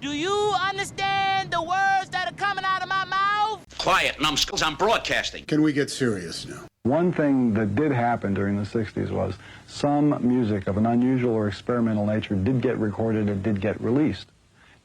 Do you understand the words that are coming out of my mouth? Quiet, numbskulls, I'm broadcasting. Can we get serious now? One thing that did happen during the 60s was some music of an unusual or experimental nature did get recorded and did get released.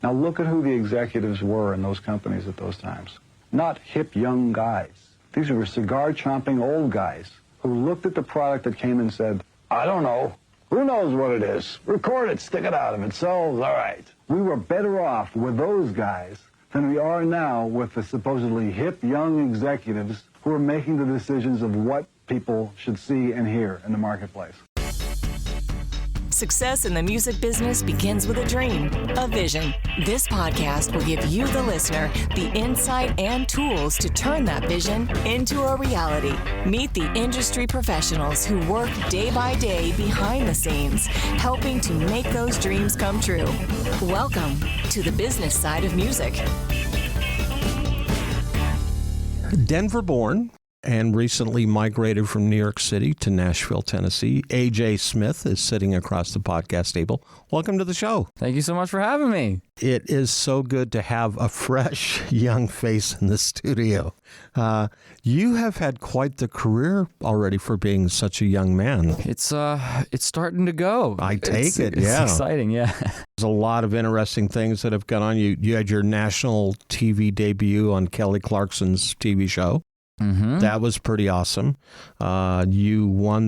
Now look at who the executives were in those companies at those times. Not hip young guys. These were cigar-chomping old guys who looked at the product that came and said, I don't know. Who knows what it is? Record it, stick it out. If it sells, all right. We were better off with those guys than we are now with the supposedly hip young executives who are making the decisions of what people should see and hear in the marketplace. Success in the music business begins with a dream, a vision. This podcast will give you, the listener, the insight and tools to turn that vision into a reality. Meet the industry professionals who work day by day behind the scenes, helping to make those dreams come true. Welcome to the business side of music. Denver-born and recently migrated from New York City to Nashville, Tennessee, A.J. Smith is sitting across the podcast table. Welcome to the show. Thank you so much for having me. It is so good to have a fresh, young face in the studio. You have had quite the career already for being such a young man. It's starting to go. I take it, It's yeah. exciting, yeah. There's a lot of interesting things that have gone on. You had your national TV debut on Kelly Clarkson's TV show. Mm-hmm. That was pretty awesome. You were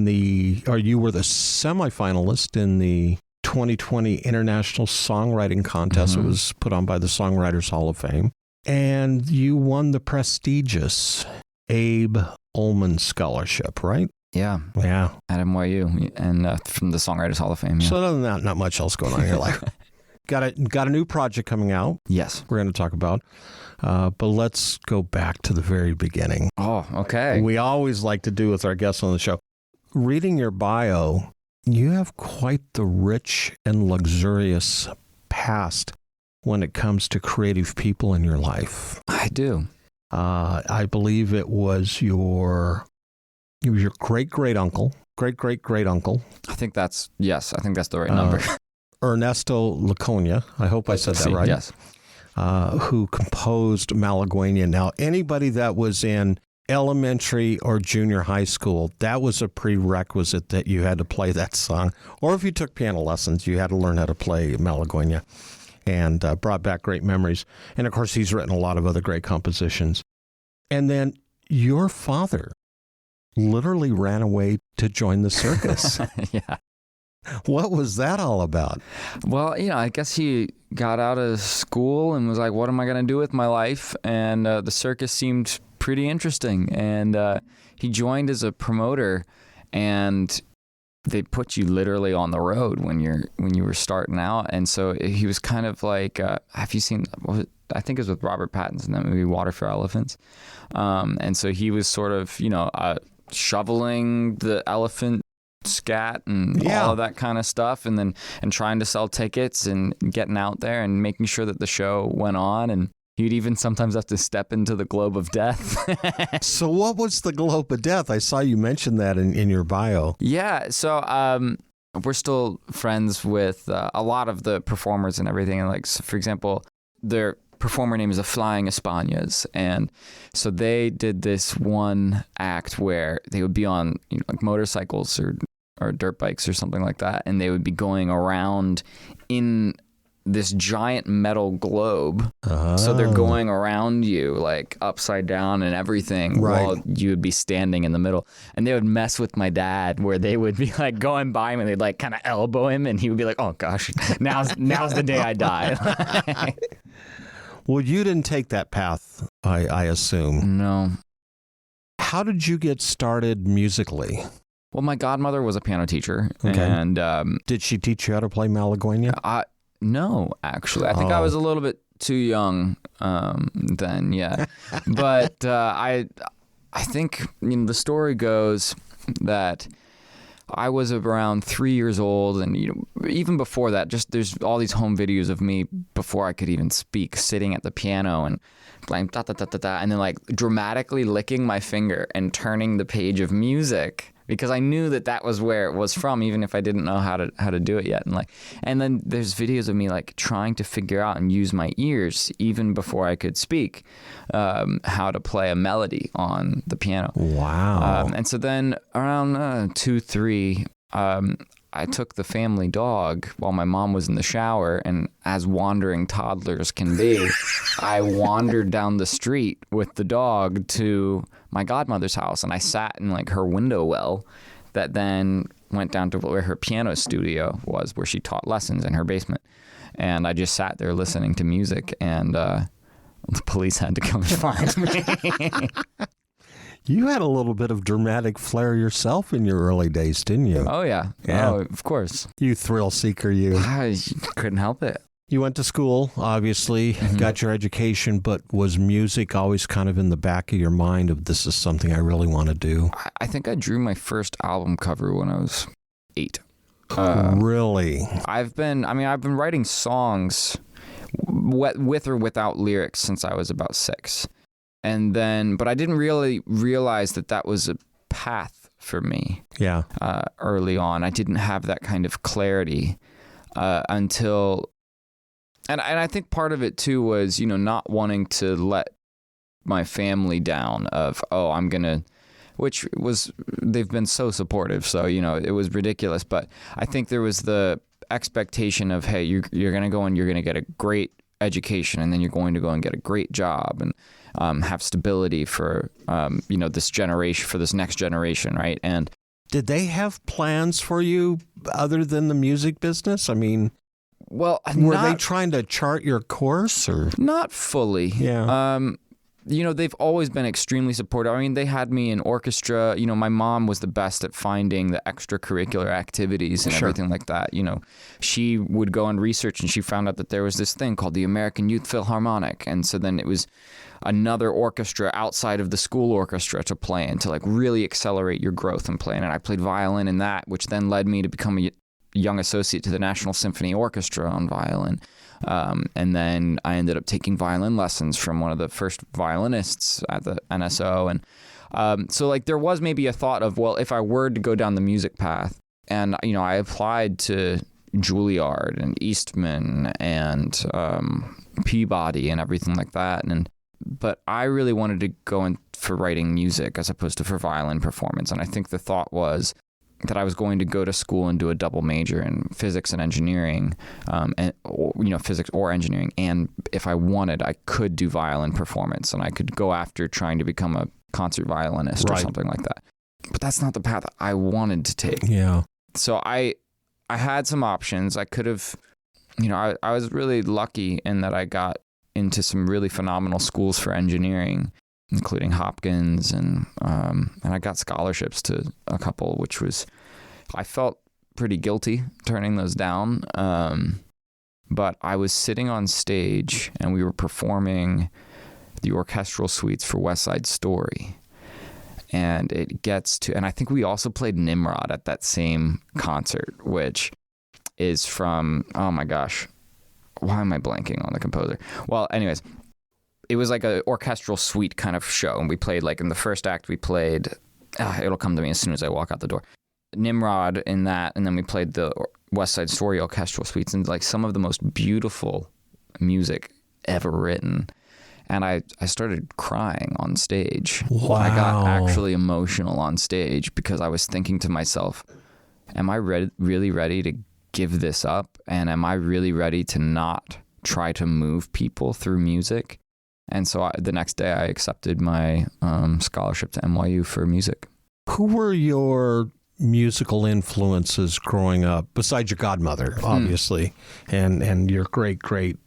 the semi-finalist in the 2020 International Songwriting Contest. Mm-hmm. It was put on by the Songwriters Hall of Fame. And you won the prestigious Abe Olman Scholarship, right? Yeah. Yeah. At NYU and from the Songwriters Hall of Fame. Yeah. So other than that, not much else going on in your life. Got a new project coming out. Yes. We're going to talk about. But let's go back to the very beginning. Oh, okay. We always like to do with our guests on the show. Reading your bio, you have quite the rich and luxurious past when it comes to creative people in your life. I do. I believe it was your great-great-uncle. I think that's the right number. Ernesto Lecuona. I hope I said that right. Yes. Who composed Malagueña. Now, anybody that was in elementary or junior high school, that was a prerequisite that you had to play that song. Or if you took piano lessons, you had to learn how to play Malagueña, and brought back great memories. And of course, he's written a lot of other great compositions. And then your father literally ran away to join the circus. Yeah. What was that all about? Well, I guess he got out of school and was like, what am I going to do with my life? And the circus seemed pretty interesting. And he joined as a promoter, and they put you literally on the road when you were starting out. And so he was kind of like, have you seen, I think it was with Robert Pattinson, that movie Water for Elephants. And so he was sort of, shoveling the elephant scat and all of that kind of stuff, and trying to sell tickets and getting out there and making sure that the show went on. And you'd even sometimes have to step into the globe of death. So what was the globe of death? I saw you mention that in your bio. Yeah. So we're still friends with a lot of the performers and everything. And so for example, their performer name is the Flying Españas, and so they did this one act where they would be on like motorcycles or dirt bikes or something like that, and they would be going around in this giant metal globe. So they're going around you like upside down and everything, right, while you would be standing in the middle. And they would mess with my dad, where they would be like going by him and they'd like kind of elbow him, and he would be like, oh gosh, now's the day I die. Well, you didn't take that path, I assume. No. How did you get started musically? Well, my godmother was a piano teacher. Okay. And did she teach you how to play Malagueña? No, actually. I think I was a little bit too young then, yeah. But I think the story goes that I was around 3 years old, and even before that, just there's all these home videos of me before I could even speak, sitting at the piano and playing da da da da da, and then like dramatically licking my finger and turning the page of music because I knew that was where it was from, even if I didn't know how to do it yet. And then there's videos of me like trying to figure out and use my ears even before I could speak, how to play a melody on the piano. Wow. And so then around 2, 3, I took the family dog while my mom was in the shower, and as wandering toddlers can be, I wandered down the street with the dog to my godmother's house, and I sat in like her window well that then went down to where her piano studio was, where she taught lessons in her basement. And I just sat there listening to music, and the police had to come and find me. You had a little bit of dramatic flair yourself in your early days, didn't you? Oh, yeah. Oh, of course. You thrill seeker, you. I couldn't help it. You went to school, obviously, got your education, but was music always kind of in the back of your mind of this is something I really want to do? I think I drew my first album cover when I was 8. Really? I've been writing songs with or without lyrics since I was about 6. And then, but I didn't really realize that was a path for me. Yeah. Early on, I didn't have that kind of clarity until, and I think part of it too was, not wanting to let my family down of, which was, they've been so supportive. So, it was ridiculous. But I think there was the expectation of, hey, you're going to go and you're going to get a great education, and then you're going to go and get a great job and have stability for this generation, for this next generation, right? And did they have plans for you other than the music business? I mean, well, were they trying to chart your course, or not fully? Yeah. They've always been extremely supportive. I mean, they had me in orchestra. My mom was the best at finding the extracurricular activities and everything like that. She would go and research, and she found out that there was this thing called the American Youth Philharmonic. And so then it was another orchestra outside of the school orchestra to play in, to like really accelerate your growth in playing. And I played violin in that, which then led me to become a young associate to the National Symphony Orchestra on violin. And then I ended up taking violin lessons from one of the first violinists at the NSO. And so like there was maybe a thought of, well, if I were to go down the music path, and I applied to Juilliard and Eastman and Peabody and everything like that. But I really wanted to go in for writing music as opposed to for violin performance. And I think the thought was that I was going to go to school and do a double major in physics and engineering, physics or engineering. And if I wanted, I could do violin performance, and I could go after trying to become a concert violinist or something like that. But that's not the path I wanted to take. Yeah. So I had some options. I could have, I was really lucky in that I got into some really phenomenal schools for engineering, including Hopkins, and I got scholarships to a couple, which was, I felt pretty guilty turning those down. But I was sitting on stage, and we were performing the orchestral suites for West Side Story. And it gets to, and I think we also played Nimrod at that same concert, which is from, oh my gosh, why am I blanking on the composer? Well, anyways, it was like an orchestral suite kind of show. And we played, like, in the first act, we played, it'll come to me as soon as I walk out the door, Nimrod in that. And then we played the West Side Story orchestral suites, and like some of the most beautiful music ever written. And I started crying on stage. Wow. I got actually emotional on stage because I was thinking to myself, am I really ready to give this up? And am I really ready to not try to move people through music? And so the next day I accepted my scholarship to NYU for music. Who were your musical influences growing up, besides your godmother, obviously, and your great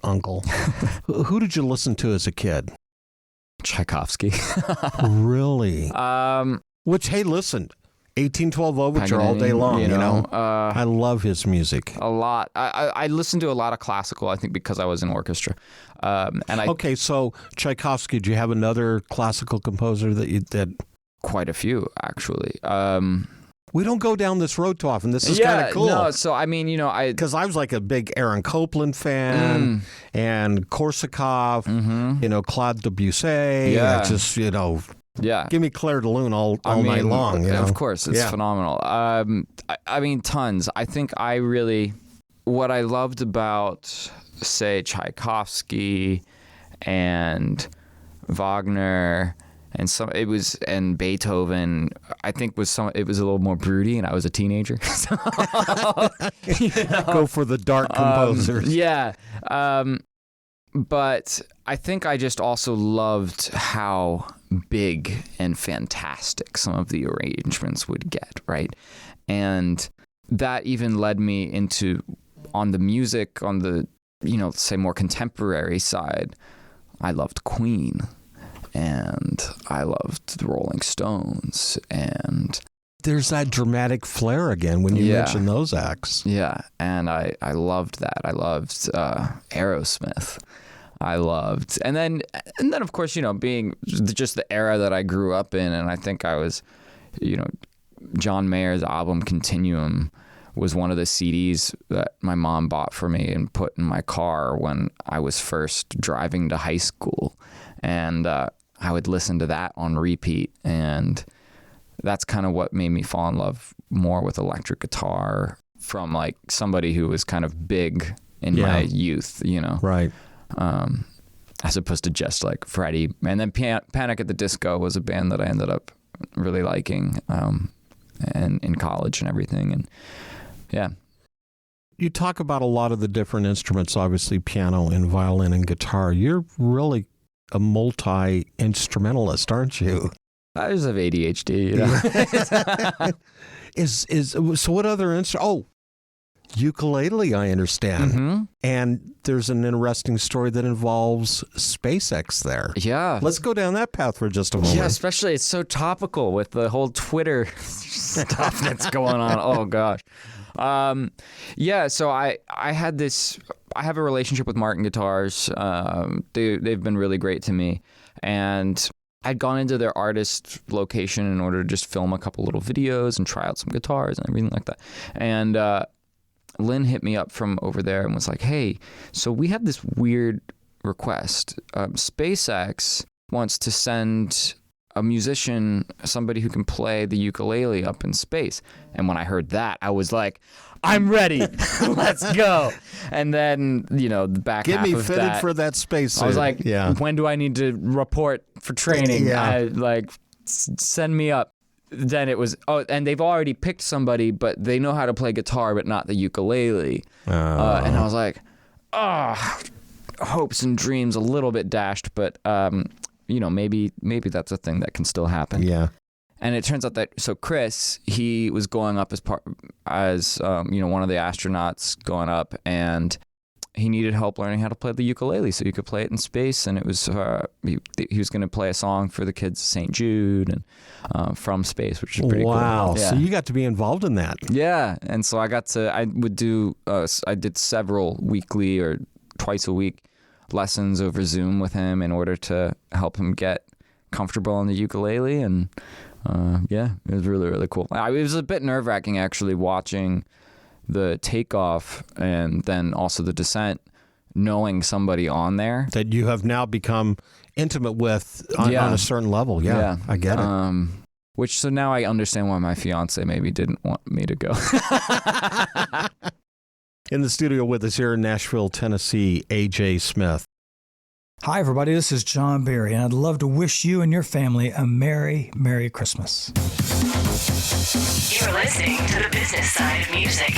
uncle? Who did you listen to as a kid? Tchaikovsky. Really? Which, hey, listen, 1812 Overture all day long, you know? I love his music. A lot. I listened to a lot of classical, I think, because I was in orchestra. Okay, so Tchaikovsky, do you have another classical composer that Quite a few, actually. We don't go down this road too often. This is kind of cool. No, so I mean, because I was like a big Aaron Copland fan, and Korsakov, Claude Debussy. Yeah. Just, Yeah. Give me Claire de Lune all night long. You know? Of course, it's phenomenal. I mean, tons. I think what I loved about, say, Tchaikovsky and Wagner and Beethoven, I think it was a little more broody, and I was a teenager. So, Go for the dark composers. Yeah. But I think I just also loved how big and fantastic some of the arrangements would get, right? And that even led me into, on the music, on the, say more contemporary side, I loved Queen, and I loved the Rolling Stones, and there's that dramatic flair again when you mention those acts. Yeah, and I loved that. I loved Aerosmith. I loved, and then of course, being just the era that I grew up in, and I think I was, John Mayer's album Continuum was one of the CDs that my mom bought for me and put in my car when I was first driving to high school, and I would listen to that on repeat, and that's kind of what made me fall in love more with electric guitar from like somebody who was kind of big in my youth, Right. As opposed to just like Freddie. And then Panic at the Disco was a band that I ended up really liking, and in college and everything. And yeah. You talk about a lot of the different instruments, obviously piano and violin and guitar. You're really a multi-instrumentalist, aren't you? I just have ADHD, So what other instrument? Ukulele, I understand. Mm-hmm. And there's an interesting story that involves SpaceX there. Yeah. Let's go down that path for just a moment. Yeah, especially it's so topical with the whole Twitter stuff that's going on. Oh, gosh. So I have a relationship with Martin Guitars. They've been really great to me. And I'd gone into their artist location in order to just film a couple little videos and try out some guitars and everything like that. And Lynn hit me up from over there and was like, hey, so we have this weird request. SpaceX wants to send a musician, somebody who can play the ukulele up in space. And when I heard that, I was like, I'm ready. Let's go. And then, the back Get half me of fitted that, for that space. I was like, when do I need to report for training? Yeah. Send me up. Then it was, and they've already picked somebody, but they know how to play guitar, but not the ukulele. And I was like, hopes and dreams a little bit dashed, but, maybe that's a thing that can still happen. Yeah. And it turns out that, so Chris, he was going up as one of the astronauts going up, and he needed help learning how to play the ukulele so he could play it in space. And it was he was going to play a song for the kids, St. Jude, and from space, which is pretty cool. Wow! Yeah. So you got to be involved in that. Yeah, and so I did several weekly or twice a week lessons over Zoom with him in order to help him get comfortable on the ukulele, and it was really, really cool. It was a bit nerve-wracking actually watching the takeoff and then also the descent, knowing somebody on there that you have now become intimate with on a certain level. Yeah, I get it. So now I understand why my fiance maybe didn't want me to go. In the studio with us here in Nashville, Tennessee, AJ Smith. Hi, everybody. This is John Berry, and I'd love to wish you and your family a Merry, Merry Christmas. You're listening to the business side of music.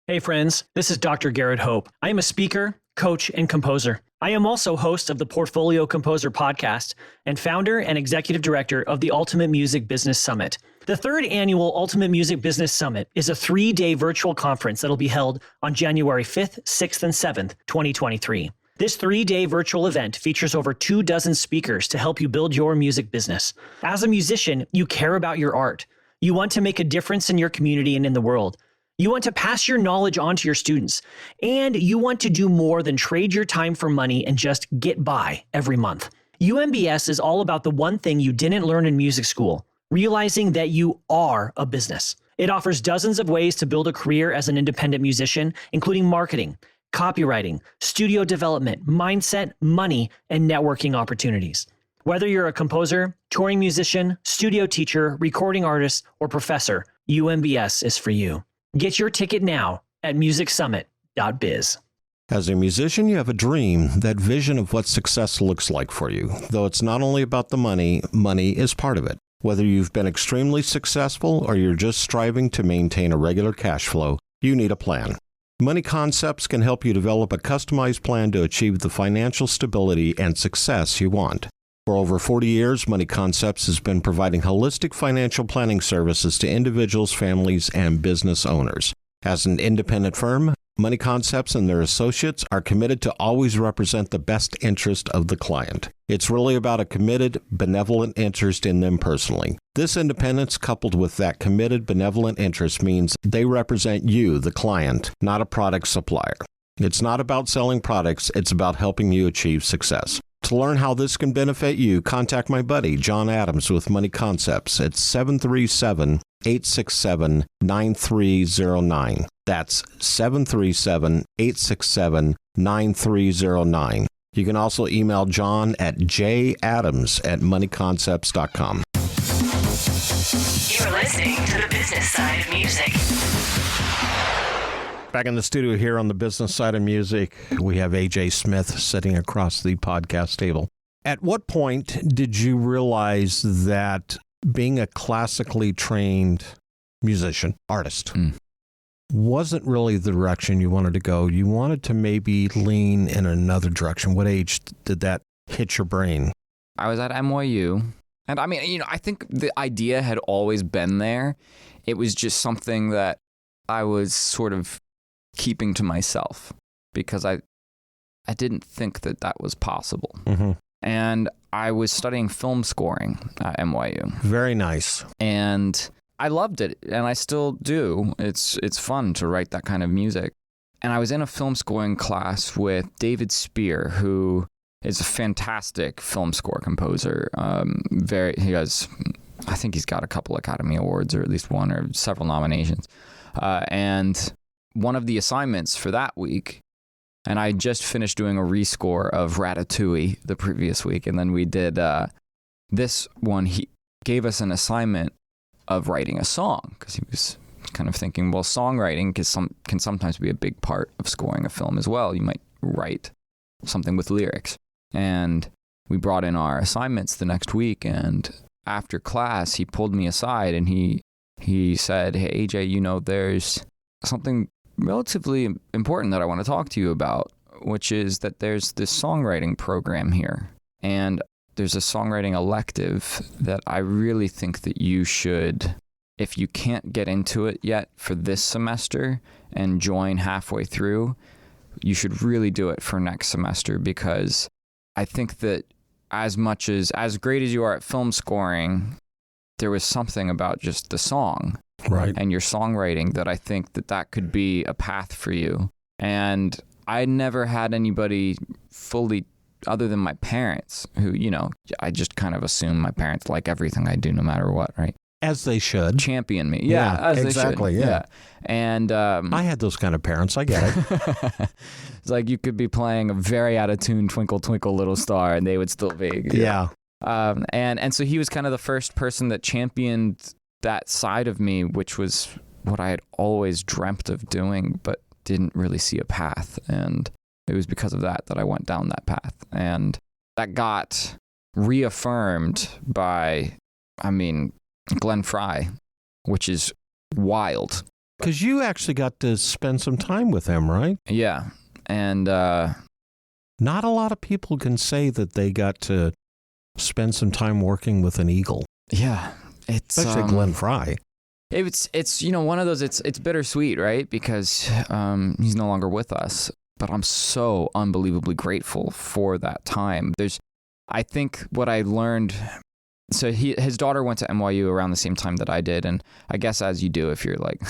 Hey, friends. This is Dr. Garrett Hope. I am a speaker, coach, and composer. I am also host of the Portfolio Composer podcast and founder and executive director of the Ultimate Music Business Summit. The third annual Ultimate Music Business Summit is a 3-day virtual conference that'll be held on January 5th, 6th, and 7th, 2023. This 3-day virtual event features over 24 speakers to help you build your music business. As a musician, you care about your art. You want to make a difference in your community and in the world. You want to pass your knowledge on to your students. And you want to do more than trade your time for money and just get by every month. UMBS is all about the one thing you didn't learn in music school, realizing that you are a business. It offers dozens of ways to build a career as an independent musician, including marketing, copywriting, studio development, mindset, money, and networking opportunities. Whether you're a composer, touring musician, studio teacher, recording artist, or professor, UMBS is for you. Get your ticket now at musicsummit.biz. As a musician, you have a dream, that vision of what success looks like for you. Though it's not only about the money, money is part of it. Whether you've been extremely successful or you're just striving to maintain a regular cash flow, you need a plan. Money Concepts can help you develop a customized plan to achieve the financial stability and success you want. For over 40 years, Money Concepts has been providing holistic financial planning services to individuals, families, and business owners. As an independent firm, Money Concepts and their associates are committed to always represent the best interest of the client. It's really about a committed, benevolent interest in them personally. This independence, coupled with that committed, benevolent interest, means they represent you, the client, not a product supplier. It's not about selling products, it's about helping you achieve success. To learn how this can benefit you, contact my buddy, John Adams, with Money Concepts at 737-867-9309. That's 737-867-9309. You can also email John at jadams@moneyconcepts.com. You're listening to the business side of music. Back in the studio here on the business side of music, we have AJ Smith sitting across the podcast table. At what point did you realize that being a classically trained musician, artist, wasn't really the direction you wanted to go? You wanted to maybe lean in another direction. What age did that hit your brain? I was at NYU, and I mean, I think the idea had always been there. It was just something that I was sort of keeping to myself because I didn't think that was possible. Mm-hmm. And I was studying film scoring at NYU. Very nice. And I loved it, and I still do. It's fun to write that kind of music. And I was in a film scoring class with David Spear, who is a fantastic film score composer. I think he's got a couple Academy Awards, or at least one, or several nominations. And one of the assignments for that week, and I just finished doing a rescore of Ratatouille the previous week, and then we did this one. He gave us an assignment of writing a song, because he was kind of thinking, well, songwriting can sometimes be a big part of scoring a film as well. You might write something with lyrics. And we brought in our assignments the next week, and after class, he pulled me aside and he said, "Hey, AJ, there's something relatively important that I want to talk to you about, which is that there's this songwriting program here, and there's a songwriting elective that I really think that you should, if you can't get into it yet for this semester and join halfway through, you should really do it for next semester, because I think that as great as you are at film scoring, there was something about just the song." Right. And your songwriting that I think that could be a path for you. And I never had anybody fully, other than my parents, who, I just kind of assume my parents like everything I do no matter what, right? As they should. Champion me. Yeah, as exactly, they should. Yeah. And I had those kind of parents. I get it. It's like you could be playing a very out of tune Twinkle Twinkle Little Star and they would still be. Yeah. And so he was kind of the first person that championed that side of me, which was what I had always dreamt of doing, but didn't really see a path. And it was because of that I went down that path. And that got reaffirmed by, Glenn Frey, which is wild. Because you actually got to spend some time with him, right? Yeah. And not a lot of people can say that they got to spend some time working with an eagle. Yeah. Especially Glenn Frey. It's one of those, it's bittersweet, right? Because he's no longer with us, but I'm so unbelievably grateful for that time. I think what I learned, so his daughter went to NYU around the same time that I did, and I guess as you do if you're like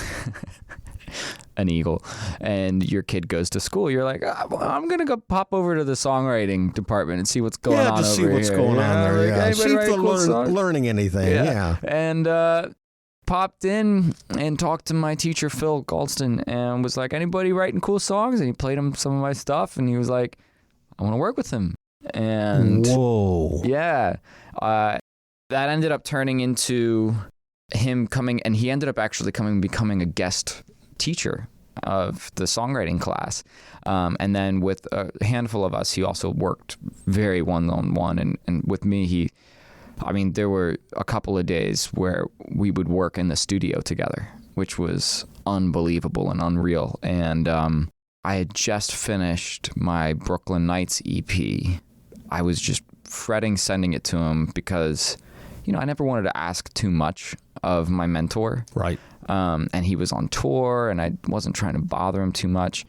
an eagle and your kid goes to school, you're like, I'm going to go pop over to the songwriting department and see what's going on over here. Yeah, just see what's going on there. Yeah. See if they're learning anything. Yeah. And popped in and talked to my teacher, Phil Galston, and was like, anybody writing cool songs? And he played him some of my stuff, and he was like, I want to work with him. And whoa. Yeah. That ended up turning into him coming, and he ended up actually becoming a guest teacher of the songwriting class. And then with a handful of us, he also worked very one-on-one. And with me, there were a couple of days where we would work in the studio together, which was unbelievable and unreal. And I had just finished my Brooklyn Nights EP. I was just fretting sending it to him because, I never wanted to ask too much of my mentor. Right. And he was on tour, and I wasn't trying to bother him too much.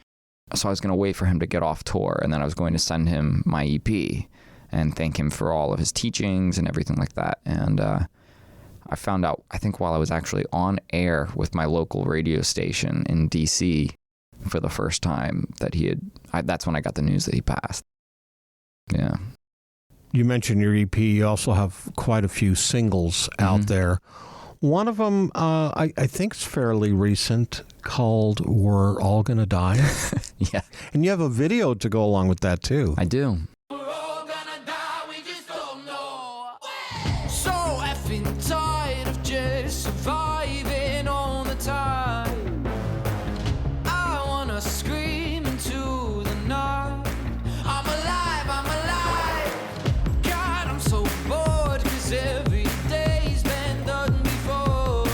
So I was going to wait for him to get off tour, and then I was going to send him my EP and thank him for all of his teachings and everything like that. And I found out, I think while I was actually on air with my local radio station in D.C. for the first time, that that's when I got the news that he passed. Yeah. You mentioned your EP. You also have quite a few singles out there. One of them, I think is fairly recent, called We're All Gonna Die. Yeah. And you have a video to go along with that, too. I do. We're all gonna die, we just don't know. So effing tired of just surviving all the time. I wanna scream into the night. I'm alive, I'm alive. God, I'm so bored, 'cause every day's been done before.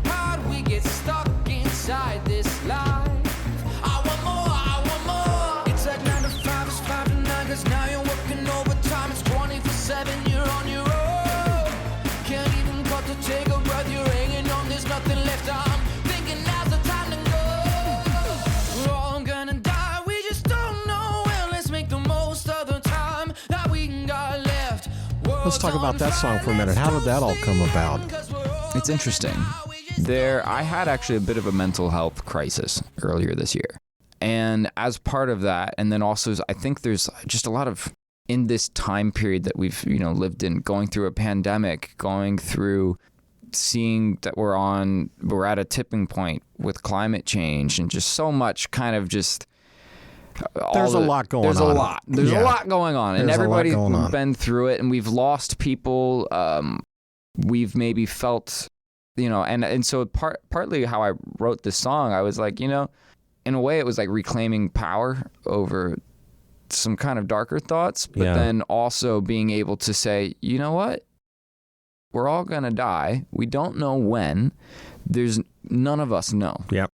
How'd we get stuck inside this life? I want more. It's like 9 to 5, it's 5 to 9, 'cause now you're working overtime. It's 24/7, you're on your own. Can't even cut to take a breath, you're hanging on, there's nothing left. I'm thinking now's the time to go. We're all gonna die, we just don't know. Well, let's make the most of the time that we got left. Let's talk about that song for a minute. How did that all come about? It's interesting. I had actually a bit of a mental health crisis earlier this year. And as part of that, and then also I think there's just a lot of, in this time period that we've, lived in, going through a pandemic, going through seeing that we're at a tipping point with climate change, and just so much kind of just... There's a lot going on. There's a lot going on. And everybody's been through it, and we've lost people. We've maybe felt... and so partly how I wrote this song, I was like, in a way it was like reclaiming power over some kind of darker thoughts, but then also being able to say, you know what? We're all going to die. We don't know when. None of us know. Yep.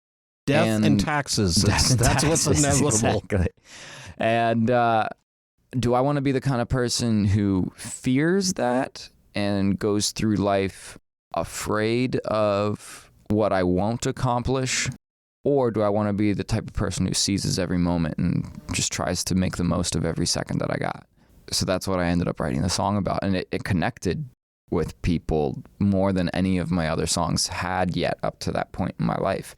Death and taxes. That's what's inevitable. Exactly. And do I want to be the kind of person who fears that and goes through life afraid of what I won't accomplish? Or do I want to be the type of person who seizes every moment and just tries to make the most of every second that I got? So that's what I ended up writing the song about. And it connected with people more than any of my other songs had yet up to that point in my life.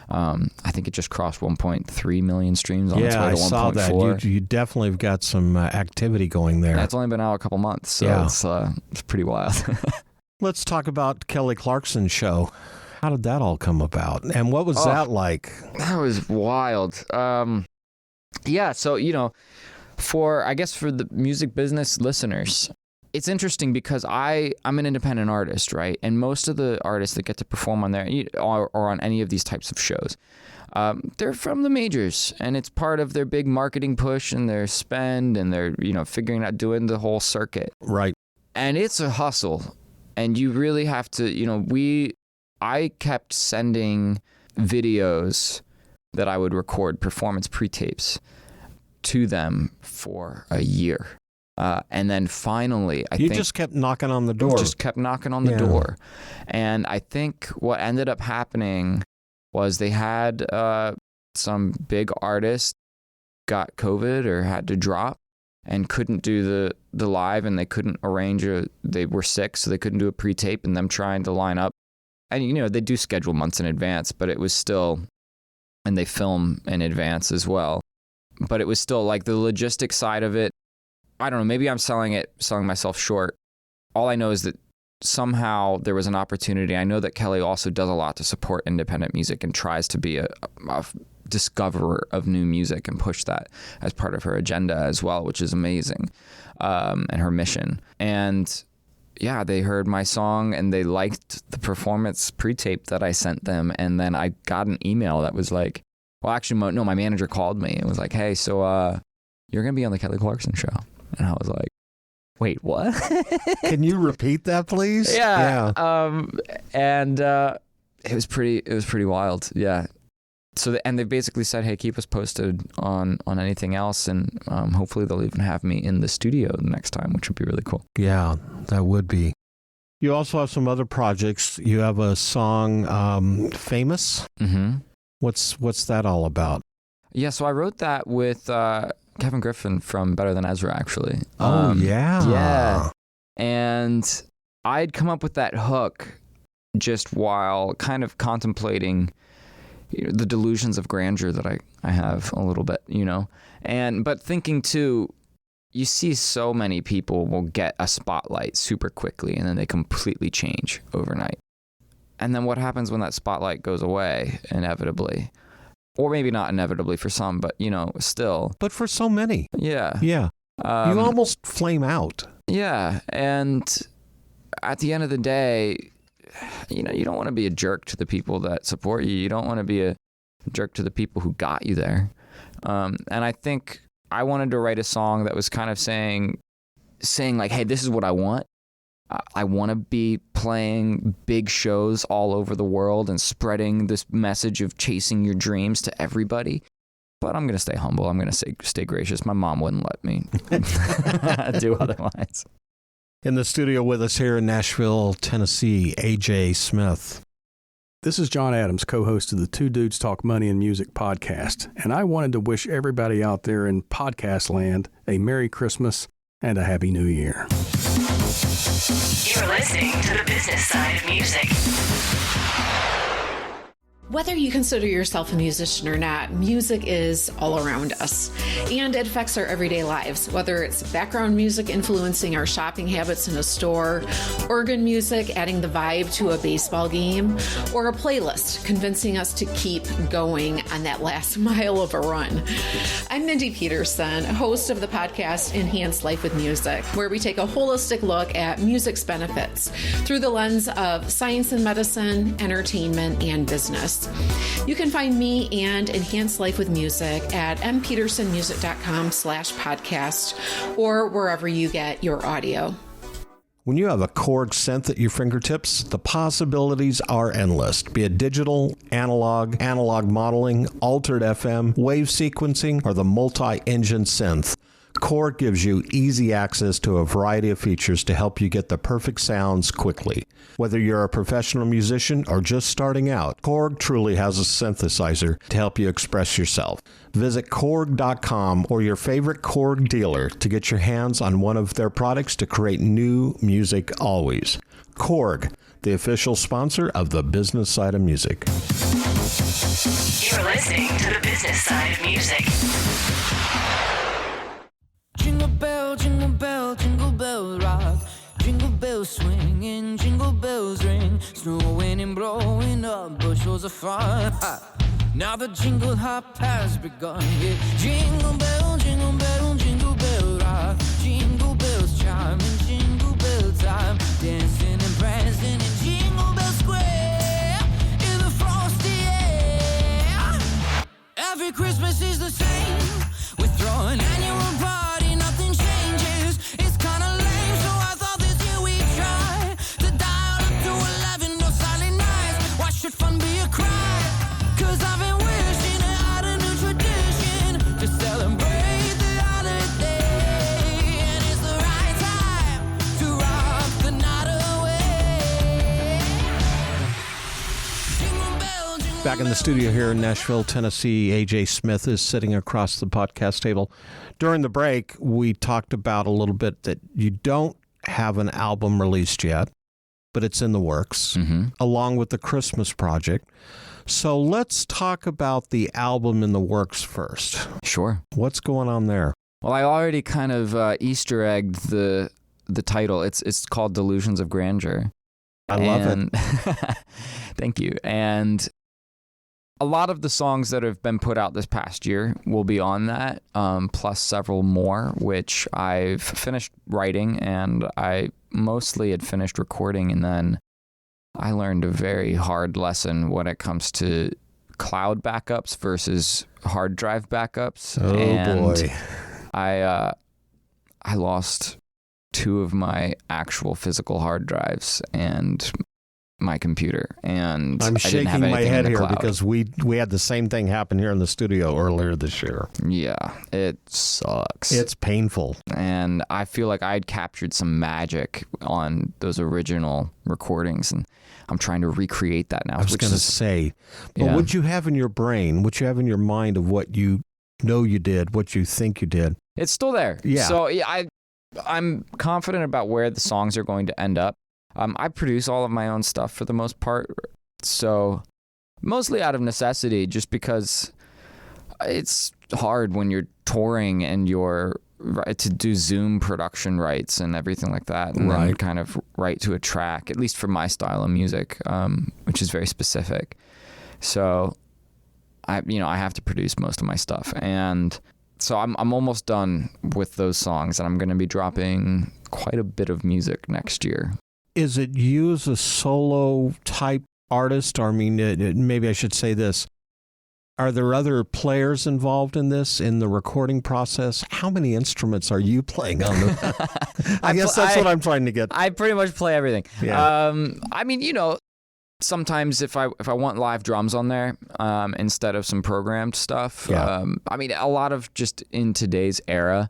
I think it just crossed 1.3 million streams on its way to 1.4. Yeah, I saw that. You definitely have got some activity going there. It's only been out a couple months, so it's pretty wild. Let's talk about Kelly Clarkson's show. How did that all come about? And what was that like? That was wild. So, for the music business listeners, it's interesting because I'm an independent artist, right? And most of the artists that get to perform on there or on any of these types of shows, they're from the majors, and it's part of their big marketing push and their spend, and they're, figuring out doing the whole circuit. Right. And it's a hustle. And you really have to, I kept sending videos that I would record, performance pre-tapes, to them for a year. And then finally, You just kept knocking on the door. Just kept knocking on the door. And I think what ended up happening was they had some big artists got COVID or had to drop and couldn't do the live, and they couldn't arrange they were sick, so they couldn't do a pre-tape, and them trying to line up. And, they do schedule months in advance, but it was still, and they film in advance as well. But it was still like the logistics side of it. I don't know, maybe I'm selling myself short. All I know is that somehow there was an opportunity. I know that Kelly also does a lot to support independent music and tries to be a discoverer of new music and push that as part of her agenda as well, which is amazing, and her mission. And yeah, they heard my song and they liked the performance pre-tape that I sent them. And then I got an email that was like, well, actually, my manager called me and was like, hey, so you're going to be on the Kelly Clarkson show. And I was like, wait, what? Can you repeat that, please? Yeah. And it was pretty wild. Yeah. So, and they basically said, hey, keep us posted on anything else. And hopefully they'll even have me in the studio next time, which would be really cool. Yeah, that would be. You also have some other projects. You have a song, Famous. Mm-hmm. What's that all about? Yeah, so I wrote that with Kevin Griffin from Better Than Ezra, actually. Oh, yeah. Yeah. And I'd come up with that hook just while kind of contemplating the delusions of grandeur that I have a little bit, but thinking too, you see so many people will get a spotlight super quickly and then they completely change overnight. And then what happens when that spotlight goes away inevitably? Or maybe not inevitably for some, but still. But for so many. Yeah. Yeah. You almost flame out. Yeah. And at the end of the day, you don't want to be a jerk to the people that support you. You don't want to be a jerk to the people who got you there. And I think I wanted to write a song that was kind of saying like, hey, this is what I want. I want to be playing big shows all over the world and spreading this message of chasing your dreams to everybody. But I'm going to stay humble. I'm going to stay gracious. My mom wouldn't let me do otherwise. In the studio with us here in Nashville, Tennessee, AJ Smith. This is John Adams, co-host of the Two Dudes Talk Money and Music podcast, and I wanted to wish everybody out there in podcast land a Merry Christmas and a Happy New Year. You're listening to the business side of music. Whether you consider yourself a musician or not, music is all around us, and it affects our everyday lives. Whether it's background music influencing our shopping habits in a store, organ music adding the vibe to a baseball game, or a playlist convincing us to keep going on that last mile of a run. I'm Mindy Peterson, host of the podcast Enhance Life with Music, where we take a holistic look at music's benefits through the lens of science and medicine, entertainment, and business. You can find me and Enhance Life with Music at mpetersonmusic.com/podcast or wherever you get your audio. When you have a Korg synth at your fingertips, the possibilities are endless. Be it digital, analog modeling, altered FM, wave sequencing, or the multi-engine synth, Korg gives you easy access to a variety of features to help you get the perfect sounds quickly. Whether you're a professional musician or just starting out, Korg truly has a synthesizer to help you express yourself. Visit Korg.com or your favorite Korg dealer to get your hands on one of their products to create new music always. Korg, the official sponsor of the business side of music. You're listening to the business side of music. Jingle bell, jingle bell rock. Jingle bells swing and jingle bells ring. Snowing and blowing up bushels of fun. Now the jingle hop has begun. Yeah. Jingle bell, jingle bell rock. Jingle bells chime in jingle bell time. Dancing and prancing in Jingle Bell Square in the frosty air. Every Christmas is the same. We're throwing annual party, nothing changes. It's kinda lame, so I thought this year we'd try to dial up to 11, no silent nights. Why should fun be a crime? 'Cause I've been wishing I had a new tradition to celebrate the holiday. And it's the right time to rock the night away. Jingle bell, jingle Back in the studio here in Nashville, Tennessee, AJ Smith is sitting across the podcast table. During the break, we talked about a little bit that you don't have an album released yet, but it's in the works, along with the Christmas project. So let's talk about the album in the works first. Sure. What's going on there? Well, I already kind of Easter egged the title. It's called Delusions of Grandeur. I love it. Thank you. And a lot of the songs that have been put out this past year will be on that, plus several more, which I've finished writing, and I mostly had finished recording, and then I learned a very hard lesson when it comes to cloud backups versus hard drive backups. Oh, and boy. I lost 2 of my actual physical hard drives and my computer, and I'm I didn't shaking have my anything in head the here cloud. because we had the same thing happen here in the studio earlier this year. Yeah, it sucks. It's painful. And I feel like I'd captured some magic on those original recordings, and I'm trying to recreate that now. I was going to say, but what you have in your brain, what you have in your mind of what you know you did, what you think you did, it's still there. Yeah. So yeah, I'm confident about where the songs are going to end up. I produce all of my own stuff for the most part, so mostly out of necessity, just because it's hard when you're touring and you're to do Zoom production rights and everything like that, and then kind of write to a track, at least for my style of music, which is very specific. So I have to produce most of my stuff, and so I'm almost done with those songs, and I'm going to be dropping quite a bit of music next year. Is it you as a solo type artist? Or, I mean, maybe I should say this. Are there other players involved in this, in the recording process? How many instruments are you playing on the... I guess that's what I'm trying to get. I pretty much play everything. Yeah. I mean, sometimes if I want live drums on there instead of some programmed stuff, I mean, a lot of just in today's era,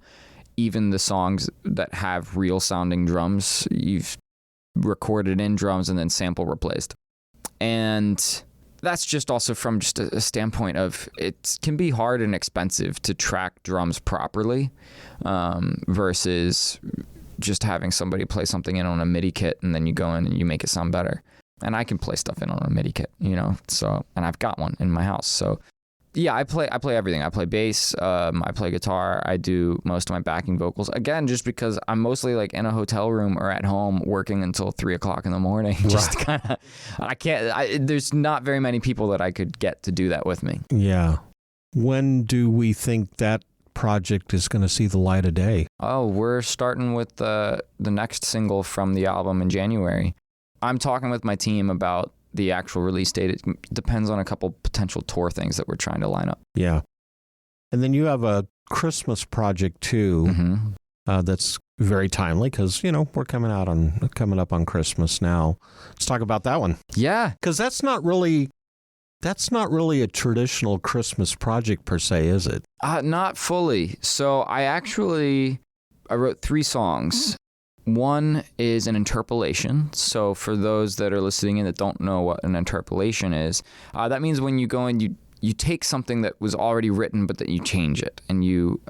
even the songs that have real sounding drums, you've recorded in drums and then sample replaced. And that's just also from just a standpoint of it can be hard and expensive to track drums properly versus just having somebody play something in on a MIDI kit and then you go in and you make it sound better. And I can play stuff in on a MIDI kit, so, and I've got one in my house. So yeah, I play everything. I play bass, I play guitar, I do most of my backing vocals. Again, just because I'm mostly like in a hotel room or at home working until 3:00 in the morning. Just kind of, there's not very many people that I could get to do that with me. Yeah. When do we think that project is going to see the light of day? Oh, we're starting with the next single from the album in January. I'm talking with my team about the actual release date. It depends on a couple potential tour things that we're trying to line up. Yeah. And then you have a Christmas project too. That's very timely because, we're coming up on Christmas now. Let's talk about that one. Yeah. Because that's not really a traditional Christmas project per se, is it? Not fully. So I wrote 3 songs. One is an interpolation. So for those that are listening and that don't know what an interpolation is, that means when you go and you take something that was already written, but that you change it, and you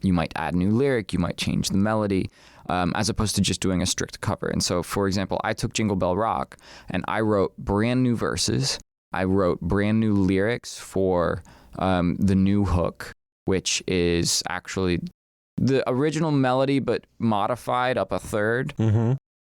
might add new lyric, you might change the melody, as opposed to just doing a strict cover. And so, for example, I took Jingle Bell Rock and I wrote brand new verses. I wrote brand new lyrics for the new hook, which is actually the original melody, but modified up a third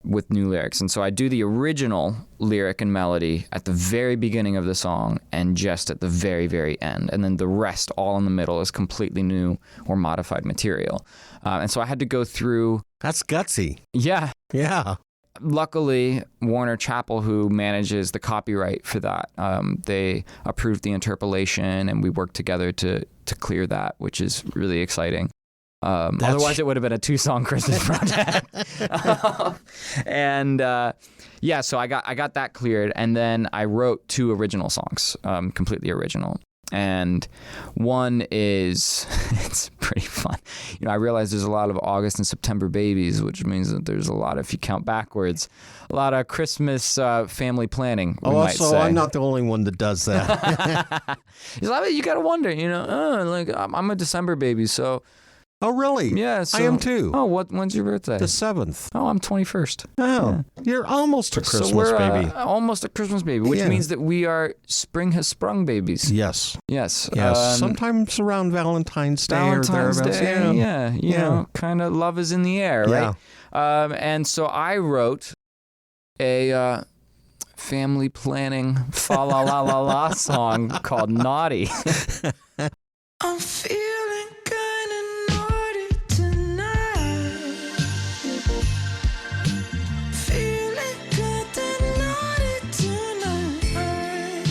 with new lyrics. And so I do the original lyric and melody at the very beginning of the song and just at the very, very end. And then the rest all in the middle is completely new or modified material. And so I had to go through... That's gutsy. Yeah. Yeah. Luckily, Warner Chappell, who manages the copyright for that, they approved the interpolation and we worked together to clear that, which is really exciting. Otherwise, it would have been a 2-song Christmas project. So I got that cleared, and then I wrote 2 original songs, completely original. And one is, it's pretty fun. I realize there's a lot of August and September babies, which means that there's a lot, if you count backwards, a lot of Christmas family planning, we might say. I'm not the only one that does that. You got to wonder, I'm a December baby, so... Oh, really? Yeah. So, I am too. Oh, when's your birthday? The 7th. Oh, I'm 21st. Oh, yeah. You're almost a Christmas baby. Almost a Christmas baby, which means that we are spring has sprung babies. Yes. Yes. Sometimes around Valentine's Day or thereabouts. Day, yeah. Kind of love is in the air, right? And so I wrote a family planning fa la la la la song called Naughty. I'm feeling kinda naughty tonight. Feeling kinda naughty tonight.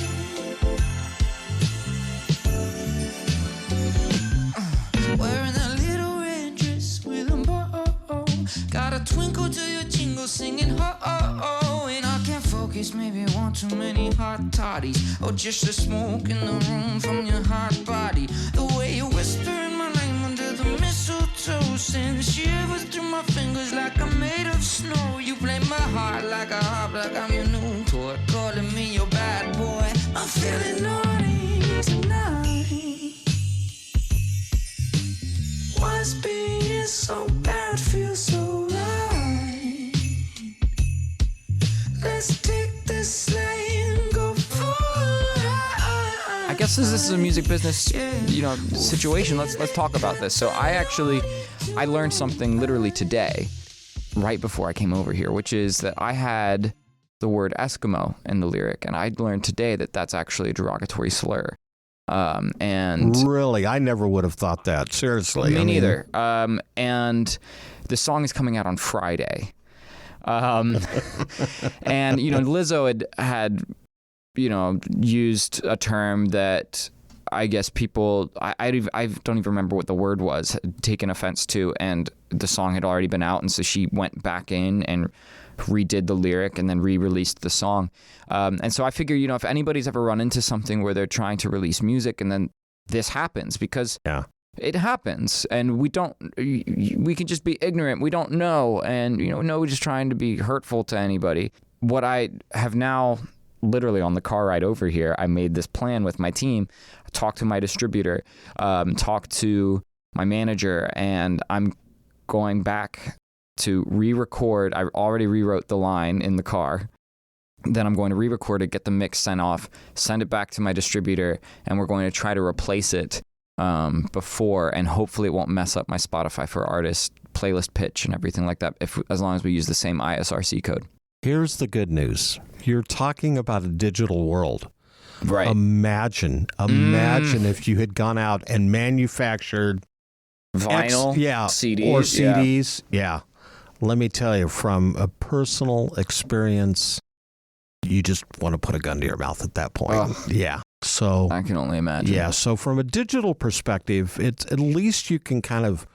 Wearing a little red dress with a bow. Got a twinkle to your jingle singing ho-oh-oh. And I can't focus, maybe one too many hot toddies. Or just the smoke in the room from your hot body. The way you whisper in my name under the mistletoe sends shivers through my fingers like I'm made of snow. You play my heart like a harp, like I'm your new toy. Calling me your bad boy. I'm feeling naughty tonight. Why's being so bad feel so right? Let's take this sleigh and go for a ride. I guess this is a music business, situation. Let's talk about this. So I learned something literally today, right before I came over here, which is that I had the word Eskimo in the lyric, and I learned today that that's actually a derogatory slur. And really, I never would have thought that. Seriously, me neither. And the song is coming out on Friday. And Lizzo had used a term that I guess people I don't even remember what the word was, had taken offense to, and the song had already been out, and so she went back in and redid the lyric and then re-released the song. And so I figure, if anybody's ever run into something where they're trying to release music and then this happens, because it happens, and we can just be ignorant. We don't know, and we're just trying to be hurtful to anybody. What I have now, literally on the car ride over here, I made this plan with my team, talked to my distributor, talked to my manager, and I'm going back to re-record. I already rewrote the line in the car. Then I'm going to re-record it, get the mix sent off, send it back to my distributor, and we're going to try to replace it before, and hopefully it won't mess up my Spotify for Artists playlist pitch and everything like that, as long as we use the same ISRC code. Here's the good news. You're talking about a digital world. Right. Imagine if you had gone out and manufactured vinyl, CDs. Or CDs. Yeah. Let me tell you, from a personal experience, you just want to put a gun to your mouth at that point. Oh. Yeah. So I can only imagine. Yeah. So from a digital perspective, it's at least you can kind of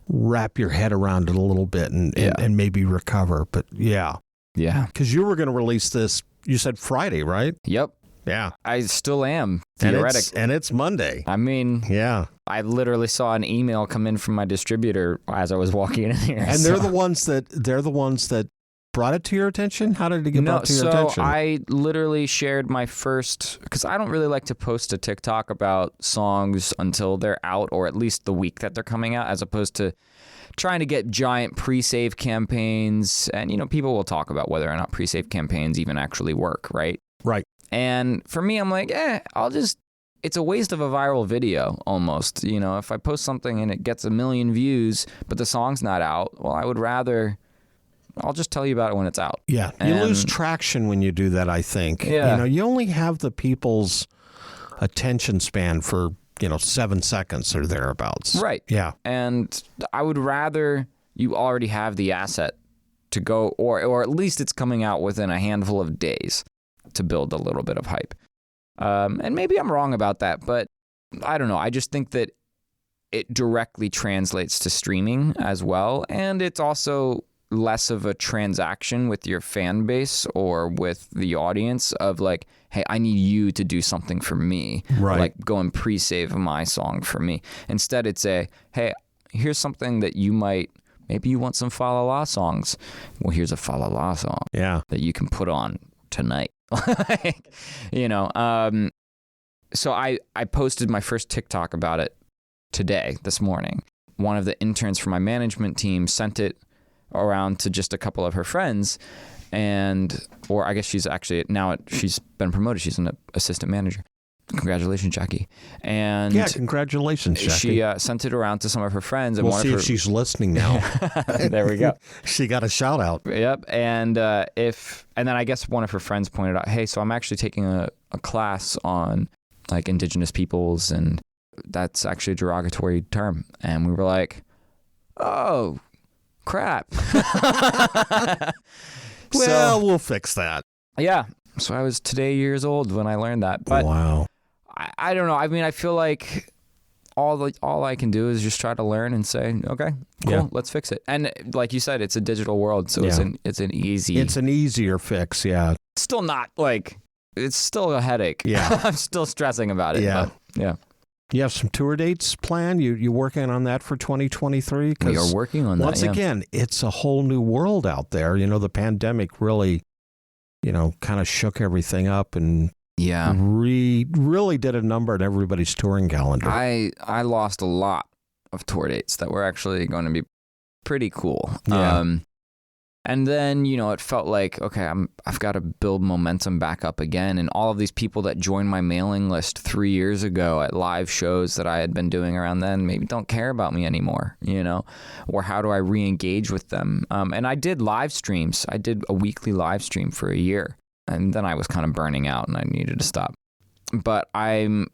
wrap your head around it a little bit and maybe recover. But yeah. Yeah. Because you were going to release this, you said Friday, right? Yep. Yeah. I still am, theoretically. And it's Monday. I mean, yeah. I literally saw an email come in from my distributor as I was walking in here. And they're the ones that brought it to your attention? How did it get brought to your attention? I literally shared my first, because I don't really like to post a TikTok about songs until they're out, or at least the week that they're coming out, as opposed to trying to get giant pre-save campaigns. And, people will talk about whether or not pre-save campaigns even actually work, right? Right. And for me, I'm like, it's a waste of a viral video almost. If I post something and it gets 1 million views, but the song's not out, well, I'll just tell you about it when it's out. Yeah. You lose traction when you do that, I think. Yeah. You only have the people's attention span for, 7 seconds or thereabouts. Right. Yeah. And I would rather you already have the asset to go, or at least it's coming out within a handful of days to build a little bit of hype. And maybe I'm wrong about that, but I don't know. I just think that it directly translates to streaming as well. And it's also less of a transaction with your fan base or with the audience of like, hey, I need you to do something for me. Right. Like go and pre-save my song for me. Instead, it's hey, here's something that maybe you want some fa la la songs. Well, here's a fa la la song that you can put on tonight. So I posted my first TikTok about it this morning. One of the interns from my management team sent it around to just a couple of her friends, or I guess she's actually she's been promoted. She's an assistant manager. Congratulations, Jackie. And yeah, congratulations, Jackie. She sent it around to some of her friends. And we'll see if she's listening now. There we go. She got a shout out. Yep. And then I guess one of her friends pointed out, hey, so I'm actually taking a class on like indigenous peoples, and that's actually a derogatory term. And we were like, oh, crap. Well, we'll fix that. Yeah. So I was today years old when I learned that. But wow. I don't know. I mean, I feel like all I can do is just try to learn and say, okay, cool, let's fix it. And like you said, it's a digital world, so it's an easy. It's an easier fix. Yeah. Still not like it's still a headache. Yeah. I'm still stressing about it. Yeah. But, yeah. You have some tour dates planned? You working on that for 2023? We are working on that. Once again, it's a whole new world out there. You know, the pandemic really, kind of shook everything up and really did a number on everybody's touring calendar. I lost a lot of tour dates that were actually going to be pretty cool. Yeah. And then, it felt like, okay, I've got to build momentum back up again. And all of these people that joined my mailing list 3 years ago at live shows that I had been doing around then maybe don't care about me anymore, or how do I re-engage with them? And I did live streams. I did a weekly live stream for a year. And then I was kind of burning out and I needed to stop. But I'm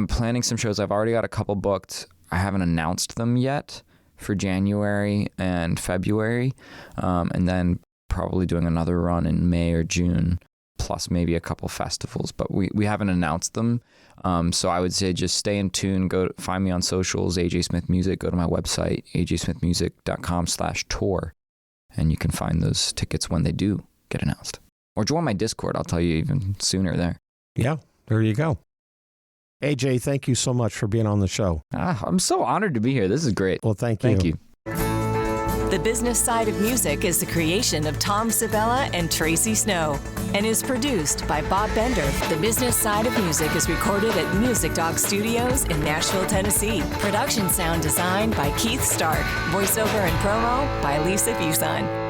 planning some shows. I've already got a couple booked. I haven't announced them yet for January and February, and then probably doing another run in May or June, plus maybe a couple festivals, but we haven't announced them. So I would say just stay in tune, find me on socials, AJ Smith Music, go to my website, ajsmithmusic.com/tour, and you can find those tickets when they do get announced. Or join my Discord, I'll tell you even sooner there. Yeah, there you go. AJ, thank you so much for being on the show. I'm so honored to be here. This is great. Well, thank you. The Business Side of Music is the creation of Tom Sabella and Tracy Snow and is produced by Bob Bender. The Business Side of Music is recorded at Music Dog Studios in Nashville, Tennessee. Production sound design by Keith Stark. Voiceover and promo by Lisa Fuson.